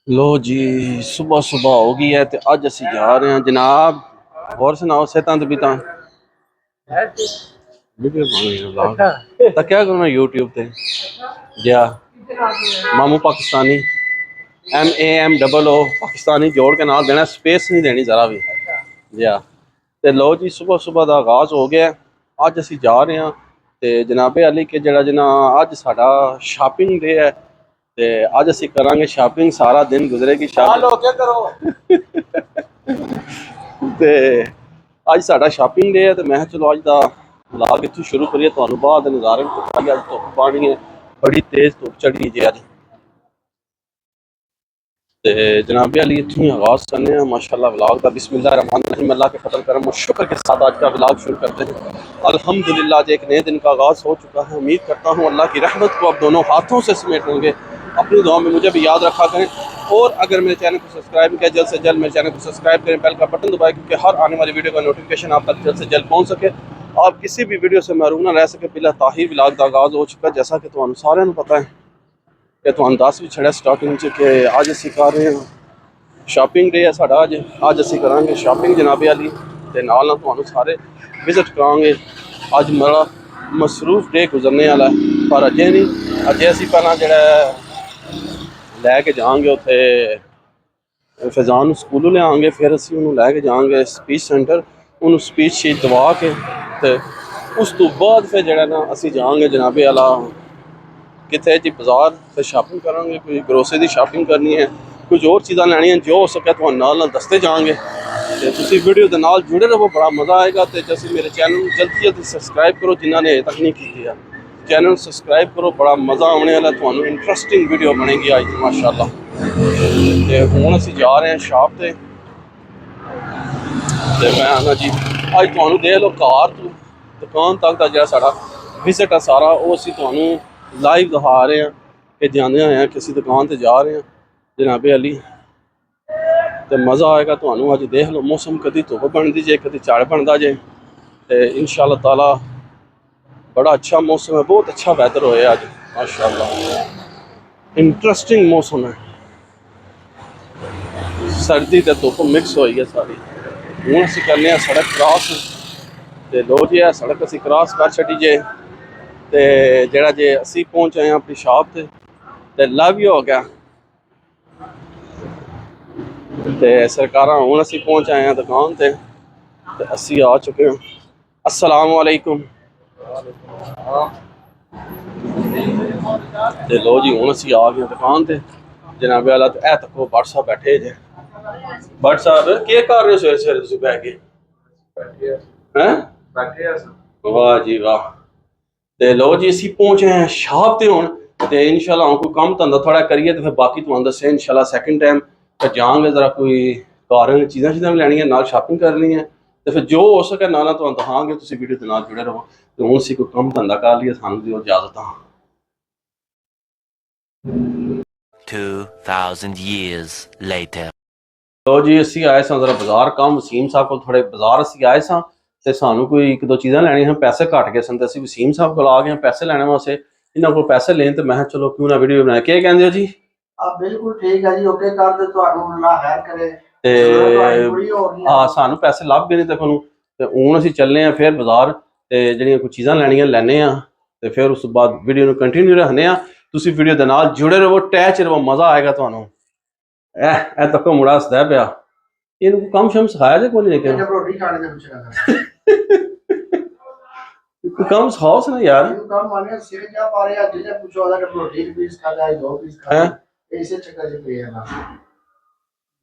लो जी सुबह सुबह हो गई है तो अज असी जा रहे हैं जनाब। और सुनाओ सेहतां ते बीतां वीडियो बनानी तो क्या करना यूट्यूब ते जा मामू पाकिस्तानी MAMOO पाकिस्तानी जोड़ के नाल देना स्पेस नहीं देनी जरा भी जा। तो लो जी सुबह सुबह का आगाज हो गया। अज असी जा रहे हैं तो जनाबे अली के जरा जना अज साडा शॉपिंग डे है ते अज असी करांगे शॉपिंग। सारा दिन गुजरेगी शॉपिंग ते अज साडा शॉपिंग डे है तो मैं चलो अज दा व्लॉग इत्थों शुरू करिए तुहानू बाद नज़ारे दिखाइए। अज धुप्प पानी है बड़ी तेज धुप्प चढ़ी जी अज ते जनाबे अली इत्थों ही आगाज़ करने हैं माशाअल्लाह व्लॉग का। बिस्मिल्लाहिर्रहमानिर्रहीम अल्लाह के फजल करम और शुक्र के साथ आज का व्लॉग शुरू करते हैं। अल्हम्दुलिल्लाह आज एक नए दिन का आगाज़ हो चुका है। उम्मीद करता हूँ अल्लाह की रहमत को अब दोनों हाथों से समेट होंगे। अपनी दुआ में मुझे भी याद रखा करें और अगर मेरे चैनल को सब्सक्राइब किया जल्द से जल्द मेरे चैनल को सब्सक्राइब करें, बेल का बटन दबाएं क्योंकि हर आने वाली वीडियो का नोटिफिकेशन आप तक जल्द से जल्द पहुँच सके, आप किसी भी वीडियो से महरूम ना रह सके। बिला ताहिर व्लॉग का आगाज़ हो चुका है जैसा कि तुहानू सारिਆਂ ਨੂੰ पता है कि तुहानू दस भी छड़िया स्टार्टिंग च कि अज असी कर रहे हैं शॉपिंग डे है साडा। अज असी करांगे शॉपिंग जनाबे अली ते नाल नाल तुहानू सारे विजिट करांगे। अज बड़ा मसरूफ डे गुजरने वाला है पर अजे नहीं, अजे असी पहला जड़ा लैके जाएंगे उत्थे फैजान स्कूलों लियाएंगे, फिर असी उन्होंने लैके जाएंगे स्पीच सेंटर, उन्होंने स्पीच शीट दवा के ते उस तो बाद फिर जड़ा ना असी जाएंगे जनाबे आला कितने जी बाजार, फिर शॉपिंग करांगे। कोई ग्रोसरी की शॉपिंग करनी है, कुछ और चीज़ा लैनियां, जो हो सके तो नाल दसते जाएंगे। तो तुसी वीडियो के नाल जुड़े रहो, बड़ा मज़ा आएगा। तो जैसे मेरे चैनल जल्दी जल्दी सब्सक्राइब करो जिन्होंने अजे तक नहीं की है, चैनल सब्सक्राइब करो, बड़ा मज़ा आने वाला। तुहानू इंटरस्टिंग वीडियो बनेगी अज माशाअल्लाह। तो हुण असी जा रहे हैं शॉप ते मैं आना जी अज तुहानू देख लो कार तो दुकान तक का जो साडा विजिट है सारा वो असी तुहानू लाइव दिखा रहे हैं कि जाने आए हैं किसी दुकान ते जा रहे हैं जनाबे अली। तो मज़ा आएगा तुहानू। अज देख लो मौसम कभी धुप बनती जे कभी झड़ बनता जे, तो इंशाअल्लाह ताला बड़ा अच्छा मौसम है, बहुत अच्छा वैदर होया अज माशाअल्लाह। इंटरस्टिंग मौसम है, सर्दी तो धुप मिक्स हो है सारी। हूँ असी करने सड़क क्रॉस, तो लो जी है सड़क असी क्रॉस कर छड़ी जे, तो जरा जे असी पहुँच आए अपनी शॉप ते लव यू हो गया। तो सरकार हूँ असी पहुँच आए हैं दुकान ते असी आ चुके हैं। अस्सलाम वालेकुम। ते लो जी हूँ असी आ गए दुकान ते जनाबे वाला। तो है तको बट साहब बैठे जे। बट साहब के कर रहे हो सवेरे सवेरे तुसीं बह के हैं? वाह जी वाह। ते लो जी असी पहुंचे हैं शॉप ते हुण ते इंशाल्लाह हुण कोई कम धंधा थोड़ा करिए तो फिर बाकी तुहानू दस्से इंशाल्लाह सैकेंड टाइम फिर जांगे जरा कोई घर चीज़ां चीज़ां भी लैनियां नाल शॉपिंग करनी है। तो फिर जो हो सके नाल तुहानू दिखांगे, तुसीं वीडियो दे नाल जुड़े रहो। तो हुण असी कोई कम धंधा कर लिया, सानू दिओ इजाजत। 2000 years later लो जी असी आए सां जरा बाजार काम वसीम साहब को थोड़े बाजार असी आए सां ते सानू कोई एक दो चीज़ां लैनियां, पैसे घट गए सन ते असी वसीम साहब को आ गए पैसे लैने वास्ते। इन्हां को पैसे लेन ते मैं चलो क्यों ना वीडियो बनाए। क्या कहंदे हो जी? बिल्कुल ठीक है जी, ओके कर दे, तुहानू अल्लाह खैर करे। ते हाँ सानू पैसे लभ गए ने ते हुण असी चलने फिर बाजार ते जिहड़ियां कोई चीज़ां लैनियां लैने आ ते फिर उस बाद वीडियो नू कंटिन्यू रखने आ। तुसीं वीडियो दे नाल जुड़े रहो, टैच रहो, मज़ा आएगा तुहानू। ए तको मुड़ा हसदा पिया, इनको कम शम सिखाया जे कोई लेकिन रोटी खाने दे पूछना कम सिखाओ ना यार। कम माने सिर क्या पा रहे हैं जिसे पूछो वाला कि रोटी पीस खा जाए, दो पीस खा जाए, ऐसे चक्कर से पे है ना।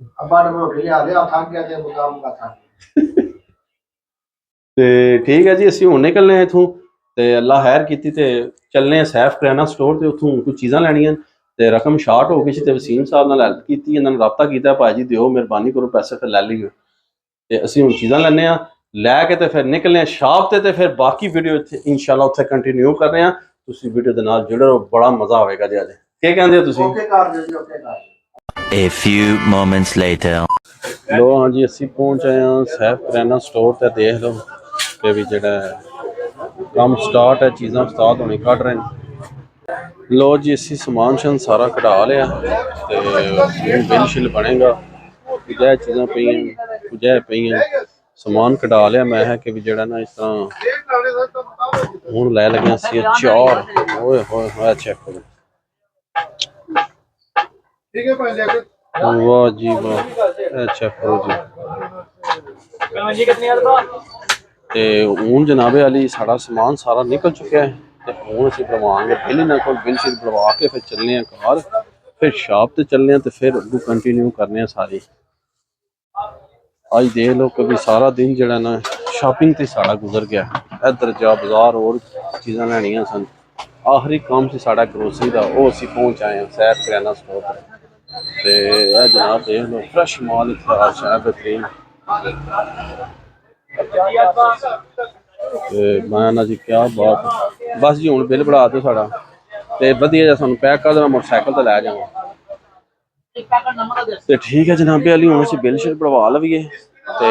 अब बार रोटी आ गया थक गया थे मुकाम का था। ते ठीक है जी असी हुण निकलने हैं इथों ते अल्लाह खैर कीती ते चलने हैं सैफ करियाना स्टोर ते उत्थों कुछ चीज़ां लैनियां ते रकम शार्ट हो गई सी ते वसीम साहब नाल हेल्प कीती, इन्हां नूं राबता कीता भाजी दिओ मेहरबानी करो पैसे फिर लै लईओ। ते असी हुण चीज़ां लैने आ लैके ते फिर निकलने शॉप ते फिर बाकी वीडियो इत्थे इंशाअल्लाह उत्थे कंटिन्यू कर रहे हैं। तुसीं वीडियो दे नाल जुड़े रहो, बड़ा मज़ा आएगा जी। अज क्या कहंदे हो तुसीं? ओके कर दे जी, ओके कर। a few moments later लो हाँ जी असी पहुँच आए हैं सैफ करियाना स्टोर ते देख लो कि भी जड़ा काम स्टार्ट है, चीज़ां उस्ताद होने कट रहे हैं। लो जी असी समान शन सारा कढ़ा लिया ते हुण बिल शिल बनेगा। कुछ ਇਹ चीज़ां पईयां कुछ ਇਹ पईयां समान कढ़ा लिया। मैं है कि भी जड़ा ना इस तरह हुण लै लगे सी अचार। ओए होए होए चेक करो वाह जी वाह चेक करो जी। ते हुण जनाबे अली साड़ा समान सारा निकल चुका है ते हुण असीं बनवांगे बिल इन्हां कोल। बिल शिल बनवा के फिर चलने घर फिर शॉप ते चलने ते फिर अग्गों कंटिन्यू करने सारी। अज देख लो कभी सारा दिन जड़ा ना शॉपिंग ते साड़ा गुजर गया। इधर जा बाजार और चीज़ां लैनियां सन। आखिरी काम से साड़ा ग्रोसरी का वो असीं पहुंच आए हैं सैर करियाना स्टोर पर। ते जनाब देख लो फ्रैश माल इत्थे आ शैल बेहतरीन। ते मैं ना जी क्या बात बस जी हुण बिल बढ़ा दो साड़ा ते वधिया जिहा सानूं पैक कर देना मोटरसाइकिल ते लै जावां। ते ठीक है जनाबे अली हुण असीं बिल शिल बढ़वा लवीए ते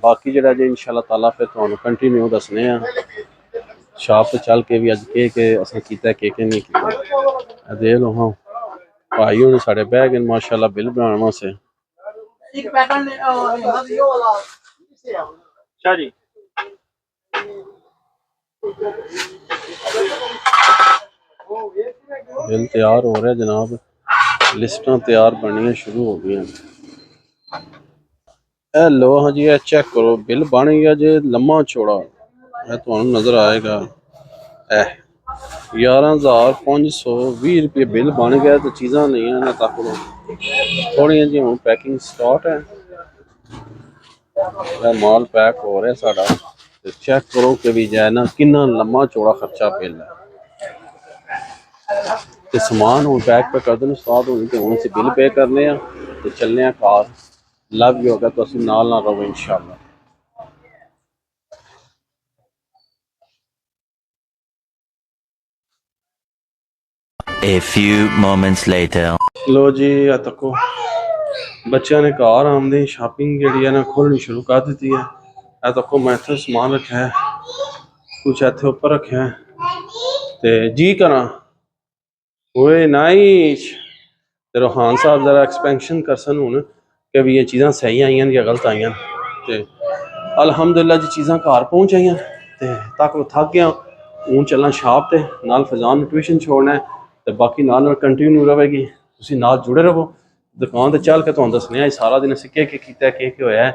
बाकी जेह्ड़ा जी इंशाअल्लाह ताला फिर तुहानूं कंटिन्यू दस्सने आं शॉप ते चल के भी अज केह् असें कीता केह् नहीं कीता। देख लो हाँ भाई हुण साढ़े बह गए माशाअल्लाह बिल बनाने वास्ते। अच्छा जी बिल तैयार हो रहा है जनाब। लिस्टां तैयार बननियां शुरू हो गई। लो हाँ जी चेक करो बिल बन गया जे लम्मा चौड़ा तुहानूं नज़र आएगा। 11,520 रुपये बिल बन गया तो चीज़ां नहीं है तक लो थोड़ियां जी हुण पैकिंग स्टार्ट है। माल पैक हो रहा है साड़ा ते चेक करो कि भी जाए ना किन्ना लम्मा चौड़ा खर्चा बिल है। ते समान हुण पैक पे कर देने उस्ताद हुण ते हुण असीं बिल पे करने आ ते चलने आ घर। लव यू होगा तो असीं नाल ना रहो इंशाअल्लाह। A few moments later. लो जी आ तको बच्चों ने घर आमदे शॉपिंग जी है ना खोलनी शुरू कर दी है। आ तको मैं इत्थे समान रखा है कुछ इत्थे उपर रखा है ते जी करा ओए नाइस ते रोहान साहब जरा एक्सपेंशन करसन हुण कि भी ये चीज़ां सही आईयां या गलत आईयां। ते अल्हम्दुलिल्लाह जी चीज़ां घर पहुँच आईयां ते तक थक गया हूँ चलना शॉप ते नाल फैजान ट्यूशन छोड़ना है ते बाकी नाल कंटिन्यू रहेगी। तुसीं नाल जुड़े रहो दुकान ते चल के तुहानूं दस्सने आं सारा दिन असीं केह् कीता केह् होया है।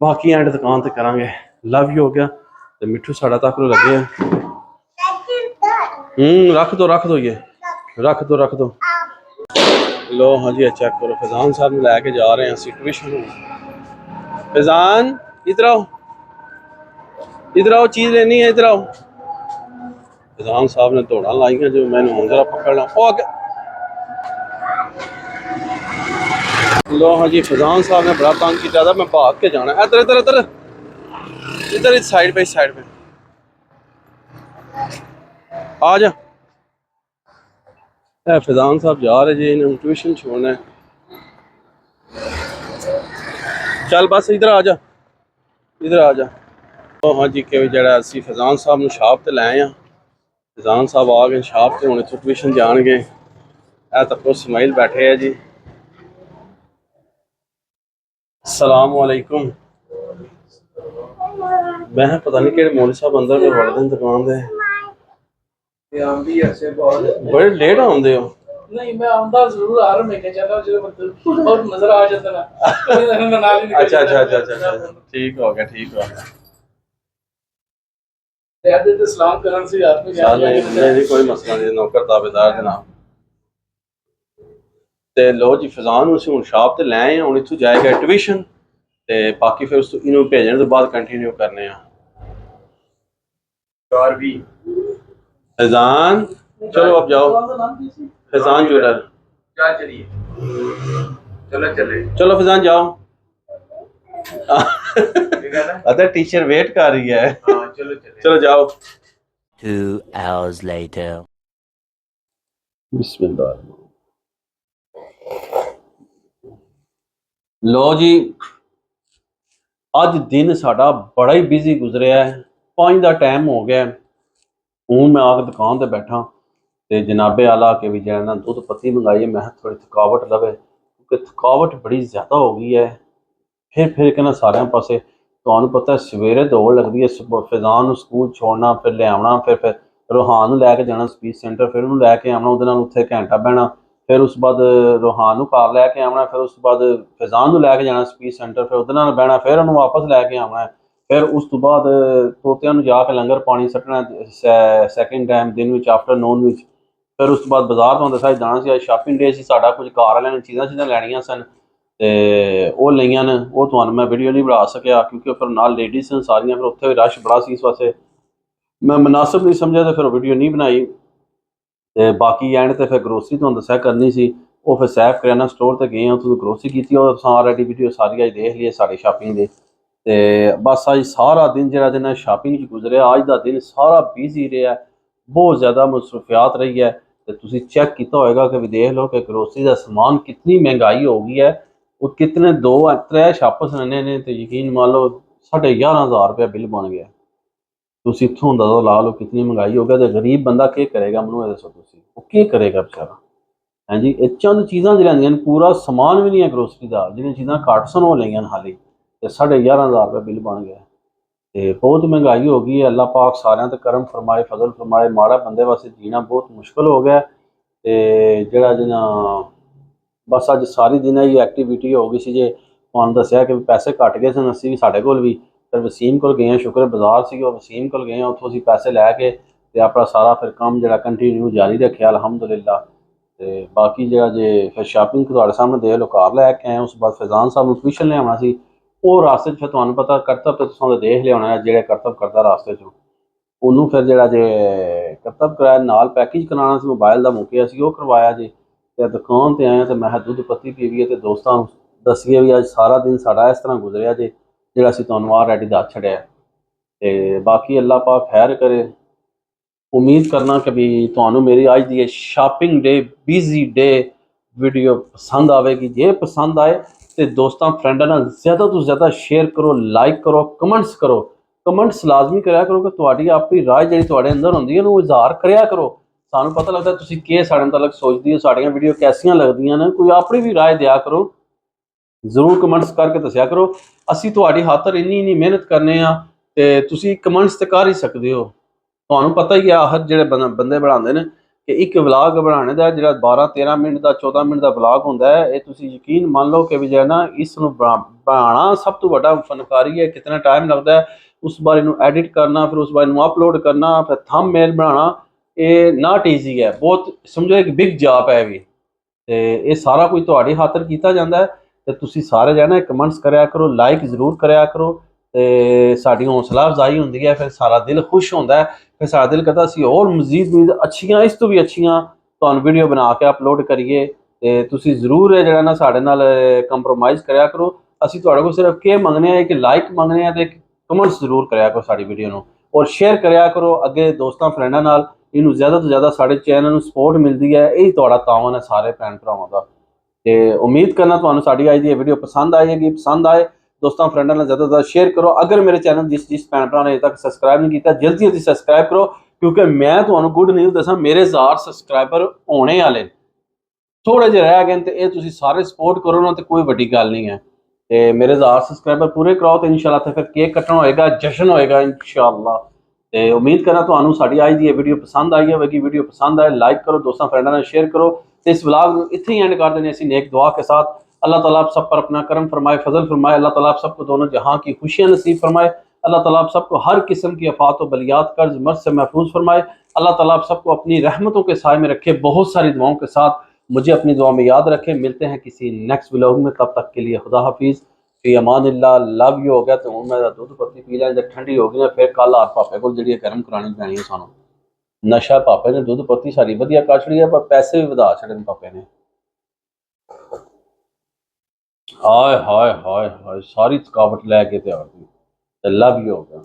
बाकी एंड दुकान ते करांगे। लव यू हो गया ते मिठू साड़ा तक लगे रख दो ये रख दो। लो हाँ जी चेक करो फैजान साहब ने लैके जा रहे हैं असीं ट्यूशन। फैजान इधर आओ चीज़ लेनी है इधर आओ। फैजान साहब ने दौड़ा लाइया जो मैंने हुण जरा पकड़ना ओ आगे। लो हाँ जी फैजान साहब ने बड़ा तंग किया था मैं भाग के जाना इधर इधर इधर इधर साइड पे आ जा। फैजान साहब जा रहे जी इन्हें ट्यूशन छोड़ना है। चल बस इधर आ जा तो हाँ जी कि जरा असी फैजान साहब ने शॉप ते लाए हैं। फैजान साहब आ गए शॉप ते हुण इत्थों ट्यूशन जाणगे। तको स्माइल बैठे है जी। अस्सलाम वालेकुम। मैं पता नहीं कि मौलवी साहब अंदर में वड़दे दुकान दे बड़े लेट आउंदे हो। नहीं मैं आंदा जरूर आ रहा मैं क्या चला जो मतलब और नजर आ जाता ना अच्छा ठीक हो गया यार दे सलाम करन से यार नहीं कोई मसला नहीं नौकर ताबेदार जनाब। ते लो जी फैजान उसी हुण शॉप ते ले आए हुण इत्थों जाएगा ट्यूशन ते बाकी फिर उस इन्हों भेजने तो बाद कंटिन्यू करने आ। फैजान चलो अब जाओ फैजान ज्वेलर चलो फैजान जाओ। अदर टीचर वेट कर रही है। चलो जाओ। 2 hours later. बिस्मिल्लाह। लो जी अज दिन साडा बड़ा ही बिजी गुजरिया है 5 का टाइम हो गया हूँ मैं आके दुकान ते बैठा ਤੇ ਜਨਾਬੇ ਆਲਾ ਕੇ ਵੀ ਜਿਹੜਾ ਨਾ ਦੁੱਧ ਪੱਤੀ ਮੰਗਾਈ ਹੈ। ਮੈਂ ਕਿਹਾ ਥੋੜੀ ਥਕਾਵਟ ਲਵੇ ਕਿਉਂਕਿ ਥਕਾਵਟ ਬੜੀ ਜ਼ਿਆਦਾ ਹੋ ਗਈ ਹੈ। ਫਿਰ ਕੇ ਨਾ ਸਾਰਿਆਂ ਪਾਸੇ ਤੁਹਾਨੂੰ ਪਤਾ ਸਵੇਰੇ ਦੌੜ ਲੱਗਦੀ ਹੈ। ਫਿਜ਼ਾਨ ਨੂੰ ਸਕੂਲ ਛੋੜਨਾ, ਫਿਰ ਲਿਆਉਣਾ, ਫਿਰ ਰੋਹਾਨ ਨੂੰ ਲੈ ਕੇ ਜਾਣਾ ਸਪੀਚ ਸੈਂਟਰ, ਫਿਰ ਉਹਨੂੰ ਲੈ ਕੇ ਆਉਣਾ, ਉਹਦੇ ਨਾਲ ਉੱਥੇ ਘੰਟਾ ਬਹਿਣਾ, ਫਿਰ ਉਸ ਤੋਂ ਬਾਅਦ ਰੋਹਾਨ ਨੂੰ ਘਰ ਲੈ ਕੇ ਆਉਣਾ, ਫਿਰ ਉਸ ਤੋਂ ਬਾਅਦ ਫਿਜ਼ਾਨ ਨੂੰ ਲੈ ਕੇ ਜਾਣਾ ਸਪੀਚ ਸੈਂਟਰ, ਫਿਰ ਉਹਦੇ ਨਾਲ ਬਹਿਣਾ, ਫਿਰ ਉਹਨੂੰ ਵਾਪਸ ਲੈ ਕੇ ਆਉਣਾ, ਫਿਰ ਉਸ ਤੋਂ ਬਾਅਦ ਤੋਤਿਆਂ ਨੂੰ ਜਾ ਕੇ ਲੰਗਰ ਪਾਣੀ ਸੱਟਣਾ ਸੈਕਿੰਡ ਟਾਈਮ ਦਿਨ ਵਿੱਚ ਆਫਟਰਨੂਨ ਵਿੱਚ। ਫਿਰ ਉਸ ਤੋਂ ਬਾਅਦ ਬਾਜ਼ਾਰ ਤੁਹਾਨੂੰ ਦੱਸਿਆ ਜਾਣਾ ਸੀ, ਅੱਜ ਸ਼ਾਪਿੰਗ ਡੇ ਸੀ ਸਾਡਾ, ਕੁਝ ਘਰ ਵਾਲਿਆਂ ਨੇ ਚੀਜ਼ਾਂ ਲੈਣੀਆਂ ਸਨ ਤੇ ਉਹ ਲਈਆਂ ਨੇ। ਉਹ ਤੁਹਾਨੂੰ ਮੈਂ ਵੀਡੀਓ ਨਹੀਂ ਬਣਾ ਸਕਿਆ ਕਿਉਂਕਿ ਫਿਰ ਨਾਲ ਲੇਡੀਜ਼ ਸਨ ਸਾਰੀਆਂ, ਫਿਰ ਉੱਥੇ ਵੀ ਰਸ਼ ਬੜਾ ਸੀ, ਇਸ ਵਾਸਤੇ ਮੈਂ ਮੁਨਾਸਿਬ ਨਹੀਂ ਸਮਝਿਆ ਤੇ ਫਿਰ ਵੀਡੀਓ ਨਹੀਂ ਬਣਾਈ। ਤੇ ਬਾਕੀ ਐਂਡ ਤੇ ਫਿਰ ਗਰੋਸਰੀ ਤੁਹਾਨੂੰ ਦੱਸਿਆ ਕਰਨੀ ਸੀ, ਉਹ ਫਿਰ ਸੈਫ ਕਰਿਆਨਾ ਸਟੋਰ ਤੇ ਗਏ, ਉੱਥੋਂ ਗਰੋਸਰੀ ਕੀਤੀ, ਉਹ ਆਲਰੇਡੀ ਵੀਡੀਓ ਸਾਰੀ ਅੱਜ ਦੇਖ ਲਈ ਸਾਡੀ ਸ਼ਾਪਿੰਗ ਦੀ। ਤੇ ਬਸ ਅੱਜ ਸਾਰਾ ਦਿਨ ਜਿਹੜਾ ਦਿਨ ਸ਼ਾਪਿੰਗ 'ਚ ਗੁਜ਼ਰਿਆ, ਅੱਜ ਦਾ ਦਿਨ ਸਾਰਾ ਬਿਜ਼ੀ ਰਿਹਾ, ਬਹੁਤ ਜ਼ਿਆਦਾ ਮਸਰੂਫੀਆਤ ਰਹੀ ਹੈ। ਤੇ ਤੁਸੀਂ ਚੈੱਕ ਕੀਤਾ ਹੋਏਗਾ ਕਿ ਵੀ ਦੇਖ ਲਓ ਕਿ ਗਰੋਸਰੀ ਦਾ ਸਮਾਨ ਕਿਤਨੀ ਮਹਿੰਗਾਈ ਹੋ ਗਈ ਹੈ। ਉਹ ਕਿਤਨੇ 2-3 ਛਾਪਸ ਨੇ ਤੇ ਯਕੀਨ ਮੰਨ ਲਓ 11,500 ਰੁਪਇਆ ਬਿੱਲ ਬਣ ਗਿਆ। ਤੁਸੀਂ ਇੱਥੋਂ ਅੰਦਾਜ਼ਾ ਲਾ ਲਓ ਕਿਤਨੀ ਮਹਿੰਗਾਈ ਹੋ ਗਿਆ ਤੇ ਗਰੀਬ ਬੰਦਾ ਕੀ ਕਰੇਗਾ, ਮੈਨੂੰ ਇਹ ਦੱਸੋ ਤੁਸੀਂ, ਉਹ ਕੀ ਕਰੇਗਾ ਵਿਚਾਰਾ। ਹਾਂਜੀ, ਇਹ ਚੰਦ ਚੀਜ਼ਾਂ ਜਿਹੜੀਆਂ ਆਉਂਦੀਆਂ ਨੇ, ਪੂਰਾ ਸਮਾਨ ਵੀ ਨਹੀਂ ਹੈ ਗਰੋਸਰੀ ਦਾ, ਜਿਹੜੀਆਂ ਚੀਜ਼ਾਂ ਘੱਟ ਸਨ ਉਹ ਲਈਆਂ ਨੇ ਹਾਲੀ, ਤੇ 11,500 ਰੁਪਇਆ ਬਿੱਲ ਬਣ ਗਿਆ। ਤੇ ਬਹੁਤ ਮਹਿੰਗਾਈ ਹੋ ਗਈ ਹੈ। ਅੱਲਾਹ ਪਾਕ ਸਾਰਿਆਂ ਤੇ ਕਰਮ ਫਰਮਾਏ, ਫਜ਼ਲ ਫਰਮਾਏ। ਮਾੜਾ ਬੰਦੇ ਵਾਸਤੇ ਜੀਣਾ ਬਹੁਤ ਮੁਸ਼ਕਿਲ ਹੋ ਗਿਆ। ਤੇ ਜਿਹੜਾ ਜਿਹਨਾਂ ਬਸ ਅੱਜ ਸਾਰੀ ਦਿਨ ਇਹ ਐਕਟੀਵਿਟੀ ਹੋ ਗਈ ਸੀ। ਜੇ ਤੁਹਾਨੂੰ ਦੱਸਿਆ ਕਿ ਪੈਸੇ ਘੱਟ ਗਏ ਸਨ, ਅਸੀਂ ਵੀ ਸਾਡੇ ਕੋਲ ਵੀ ਫਿਰ ਵਸੀਮ ਕੋਲ ਗਏ ਹਾਂ, ਸ਼ੁਕਰ ਬਾਜ਼ਾਰ ਸੀ, ਉਹ ਵਸੀਮ ਕੋਲ ਗਏ ਹਾਂ, ਉੱਥੋਂ ਅਸੀਂ ਪੈਸੇ ਲੈ ਕੇ ਤੇ ਆਪਣਾ ਸਾਰਾ ਫਿਰ ਕੰਮ ਜਿਹੜਾ ਕੰਟੀਨਿਊ ਜਾਰੀ ਰੱਖਿਆ ਅਲਹਮਦੁਲਿਲਾ। ਤੇ ਬਾਕੀ ਜਿਹੜਾ ਜੇ ਫਿਰ ਸ਼ਾਪਿੰਗ ਤੁਹਾਡੇ ਸਾਹਮਣੇ ਦੇਖ ਲਓ, ਘਰ ਲੈ ਕੇ ਆਏ। ਉਸ ਤੋਂ ਬਾਅਦ ਫੈਜ਼ਾਨ ਸਾਹਿਬ ਨੂੰ ਟਿਊਸ਼ਨ ਲਿਆਉਣਾ ਸੀ, ਉਹ ਰਾਸਤੇ 'ਚ ਫਿਰ ਤੁਹਾਨੂੰ ਪਤਾ ਕਰਤਬ ਤੇ ਤੁਸੀਂ ਦੇਖ ਲਿਆਉਣਾ, ਜਿਹੜੇ ਕਰਤਬ ਕਰਦਾ ਰਾਸਤੇ 'ਚੋਂ ਉਹਨੂੰ ਫਿਰ ਜਿਹੜਾ ਜੇ ਕਰਤਬ ਕਰਾਇਆ, ਨਾਲ ਪੈਕੇਜ ਕਰਾਉਣਾ ਸੀ ਮੋਬਾਈਲ ਦਾ ਮੁੱਕਿਆ ਸੀ, ਉਹ ਕਰਵਾਇਆ ਜੀ। ਤੇ ਦੁਕਾਨ ਤੇ ਆਏ ਤੇ ਮੈਂ ਕਿਹਾ ਦੁੱਧ ਪੱਤੀ ਪੀਵੀਏ ਤੇ ਦੋਸਤਾਂ ਨੂੰ ਦੱਸੀਏ ਵੀ ਅੱਜ ਸਾਰਾ ਦਿਨ ਸਾਡਾ ਇਸ ਤਰ੍ਹਾਂ ਗੁਜ਼ਰਿਆ ਜੇ, ਜਿਹੜਾ ਅਸੀਂ ਤੁਹਾਨੂੰ ਆਲਰੇਡੀ ਦੱਸ ਛੱਡਿਆ। ਤੇ ਬਾਕੀ ਅੱਲਾਹ ਪਾਕ ਖੈਰ ਕਰੇ। ਉਮੀਦ ਕਰਨਾ ਕਿ ਵੀ ਤੁਹਾਨੂੰ ਮੇਰੀ ਅੱਜ ਦੀ ਇਹ ਸ਼ਾਪਿੰਗ ਡੇ ਬਿਜ਼ੀ ਡੇ ਵੀਡੀਓ ਪਸੰਦ ਆਵੇਗੀ। ਜੇ ਪਸੰਦ ਆਏ ਤੇ ਦੋਸਤਾਂ ਫਰੈਂਡਾਂ ਨਾਲ ਜ਼ਿਆਦਾ ਤੋਂ ਜ਼ਿਆਦਾ ਸ਼ੇਅਰ ਕਰੋ, ਲਾਈਕ ਕਰੋ, ਕਮੈਂਟਸ ਕਰੋ। ਕਮੈਂਟਸ ਲਾਜ਼ਮੀ ਕਰਿਆ ਕਰੋ ਕਿ ਤੁਹਾਡੀ ਆਪਣੀ ਰਾਏ ਜਿਹੜੀ ਤੁਹਾਡੇ ਅੰਦਰ ਹੁੰਦੀ ਹੈ ਉਹਨੂੰ ਇਜ਼ਹਾਰ ਕਰਿਆ ਕਰੋ। ਸਾਨੂੰ ਪਤਾ ਲੱਗਦਾ ਤੁਸੀਂ ਕੀ ਸਾਡੇ ਮੁਤਲਕ ਸੋਚਦੀ ਹੋ, ਸਾਡੀਆਂ ਵੀਡੀਓ ਕੈਸੀਆਂ ਲੱਗਦੀਆਂ ਨੇ, ਕੋਈ ਆਪਣੀ ਵੀ ਰਾਏ ਦਿਆ ਕਰੋ। ਜ਼ਰੂਰ ਕਮੈਂਟਸ ਕਰਕੇ ਦੱਸਿਆ ਕਰੋ। ਅਸੀਂ ਤੁਹਾਡੀ ਖਾਤਰ ਇੰਨੀ ਮਿਹਨਤ ਕਰਨੇ ਆ ਤੇ ਤੁਸੀਂ ਕਮੈਂਟਸ ਤੇ ਕਰ ਹੀ ਸਕਦੇ ਹੋ। ਤੁਹਾਨੂੰ ਪਤਾ ਹੀ ਆ ਹਰ ਜਿਹੜੇ ਬੰਦੇ ਬਣਾਉਂਦੇ ਨੇ ਕਿ ਇੱਕ ਵਲਾਗ ਬਣਾਉਣੇ ਦਾ ਜਿਹੜਾ 12-13 ਮਿੰਟ ਦਾ 14 ਮਿੰਟ ਦਾ ਵਲਾਗ ਹੁੰਦਾ ਹੈ, ਇਹ ਤੁਸੀਂ ਯਕੀਨ ਮੰਨ ਲਓ ਕਿ ਵੀ ਜਿਹੜਾ ਨਾ ਇਸ ਨੂੰ ਬਣਾਉਣਾ ਸਭ ਤੋਂ ਵੱਡਾ ਫਨਕਾਰੀ ਹੈ। ਕਿਤਨਾ ਟਾਈਮ ਲੱਗਦਾ ਹੈ ਉਸ ਬਾਰੇ ਨੂੰ ਐਡਿਟ ਕਰਨਾ, ਫਿਰ ਉਸ ਬਾਰੇ ਨੂੰ ਅਪਲੋਡ ਕਰਨਾ, ਫਿਰ ਥੰਬਨੇਲ ਬਣਾਉਣਾ, ਇਹ ਨਾਟ ਈਜ਼ੀ ਹੈ, ਬਹੁਤ ਸਮਝੋ ਇੱਕ ਬਿਗ ਜੌਬ ਹੈ ਵੀ। ਤੇ ਇਹ ਸਾਰਾ ਕੁਝ ਤੁਹਾਡੀ ਖਾਤਰ ਕੀਤਾ ਜਾਂਦਾ ਹੈ ਤੇ ਤੁਸੀਂ ਸਾਰੇ ਜਣੇ ਕਮੈਂਟਸ ਕਰਿਆ ਕਰੋ, ਲਾਈਕ ਜ਼ਰੂਰ ਕਰਿਆ ਕਰੋ ਤੇ ਸਾਡੀ ਹੌਸਲਾ ਅਫਜ਼ਾਈ ਹੁੰਦੀ ਹੈ। ਫਿਰ ਸਾਰਾ ਦਿਲ ਖੁਸ਼ ਹੁੰਦਾ ਹੈ, ਫਿਰ ਸਾਡਾ ਦਿਲ ਕਰਦਾ ਅਸੀਂ ਹੋਰ ਮਜ਼ੀਦ ਅੱਛੀਆਂ, ਇਸ ਤੋਂ ਵੀ ਅੱਛੀਆਂ ਤੁਹਾਨੂੰ ਵੀਡੀਓ ਬਣਾ ਕੇ ਅਪਲੋਡ ਕਰੀਏ। ਤੇ ਤੁਸੀਂ ਜ਼ਰੂਰ ਇਹ ਜਿਹੜਾ ਨਾ ਸਾਡੇ ਨਾਲ ਕੰਪਰੋਮਾਈਜ਼ ਕਰਿਆ ਕਰੋ। ਅਸੀਂ ਤੁਹਾਡੇ ਕੋਲ ਸਿਰਫ ਕੀ ਮੰਗਨੇ ਆ ਕਿ ਲਾਈਕ ਮੰਗਨੇ ਆ ਤੇ ਕਮੈਂਟਸ ਜ਼ਰੂਰ ਕਰਿਆ ਕਰੋ ਸਾਡੀ ਵੀਡੀਓ ਨੂੰ, ਔਰ ਸ਼ੇਅਰ ਕਰਿਆ ਕਰੋ ਅੱਗੇ ਦੋਸਤਾਂ ਫਰੈਂਡਾਂ ਨਾਲ। ਇਹਨੂੰ ਜ਼ਿਆਦਾ ਤੋਂ ਜ਼ਿਆਦਾ ਸਾਡੇ ਚੈਨਲ ਨੂੰ ਸਪੋਰਟ ਮਿਲਦੀ ਹੈ, ਇਹੀ ਤੁਹਾਡਾ ਤਾਵਨ ਹੈ ਸਾਰੇ ਭੈਣ ਭਰਾਵਾਂ ਦਾ। ਤੇ ਉਮੀਦ ਕਰਨਾ ਤੁਹਾਨੂੰ ਸਾਡੀ ਅੱਜ ਦੀ ਇਹ ਵੀਡੀਓ ਪਸੰਦ ਆਏਗੀ। ਪਸੰਦ ਆਏ ਦੋਸਤਾਂ ਫਰੈਂਡਾਂ ਨਾਲ ਜ਼ਿਆਦਾ ਤੋਂ ਜ਼ਿਆਦਾ ਸ਼ੇਅਰ ਕਰੋ। ਅਗਰ ਮੇਰੇ ਚੈਨਲ ਜਿਸ ਭੈਣ ਭਰਾ ਨੇ ਅਜੇ ਤੱਕ ਸਬਸਕ੍ਰਾਈਬ ਨਹੀਂ ਕੀਤਾ, ਜਲਦੀ ਸਬਸਕ੍ਰਾਈਬ ਕਰੋ ਕਿਉਂਕਿ ਮੈਂ ਤੁਹਾਨੂੰ ਗੁੱਡ ਨਿਊਜ਼ ਦੱਸਾਂ, ਮੇਰੇ 1000 ਸਬਸਕ੍ਰਾਈਬਰ ਹੋਣੇ ਵਾਲੇ ਥੋੜੇ ਜਿਹੇ ਰਹਿ ਗਏ ਤੇ ਇਹ ਤੁਸੀਂ ਸਾਰੇ ਸਪੋਰਟ ਕਰੋ ਨਾ, ਤੇ ਕੋਈ ਵੱਡੀ ਗੱਲ ਨਹੀਂ ਹੈ। ਤੇ ਮੇਰੇ 1000 ਸਬਸਕ੍ਰਾਈਬਰ ਪੂਰੇ ਕਰਾਓ ਤੇ ਇਨਸ਼ਾਅੱਲਾ ਤੇ ਫਿਰ ਕੇਕ ਕੱਟਣਾ ਹੋਏਗਾ, ਜਸ਼ਨ ਹੋਏਗਾ ਇਨਸ਼ਾਅੱਲਾ। ਤੇ ਉਮੀਦ ਕਰਨਾ ਤੁਹਾਨੂੰ ਸਾਡੀ ਅੱਜ ਦੀ ਇਹ ਵੀਡੀਓ ਪਸੰਦ ਆਈ ਹੋਵੇਗੀ। ਵੀਡੀਓ पसंद आए लाइक करो, दोस्तों फ्रेंडों ने शेयर करो। तो इस व्लॉग इतने ही एंड कर देने ऐसी नेक दुआ के साथ। अल्लाह ताला आप सब पर अपना करम फरमाए, फजल फरमाए। अल्लाह ताला आप सबको दोनों जहां की खुशियां नसीब फरमाए। अल्लाह ताला आप सबको हर किस्म की आफात व बलियात कर्ज मर्ज से महफूज फरमाए। अल्लाह ताला आप सबको अपनी रहमतों के साए में रखे। बहुत सारी दुआओं के साथ मुझे अपनी दुआ में याद रखें। मिलते हैं किसी नेक्स्ट व्लॉग में, तब तक के लिए खुदा हाफिज़, फी अमानिल्लाह। Love you. हो गया तो हूँ मैं दुध पत्ती पी लिया, जब ठंडी हो गई ना फिर कल आप पापे को जी गर्म करानी पैनी है सानू। नशा पापे ने दुध पत्ती सारी वधिया कर छड़ी है, पर पैसे भी वधा छड़े पापे ने। हाय हाय हाय हाय सारी थकावट लैके तैयार थी। Love you. हो गया।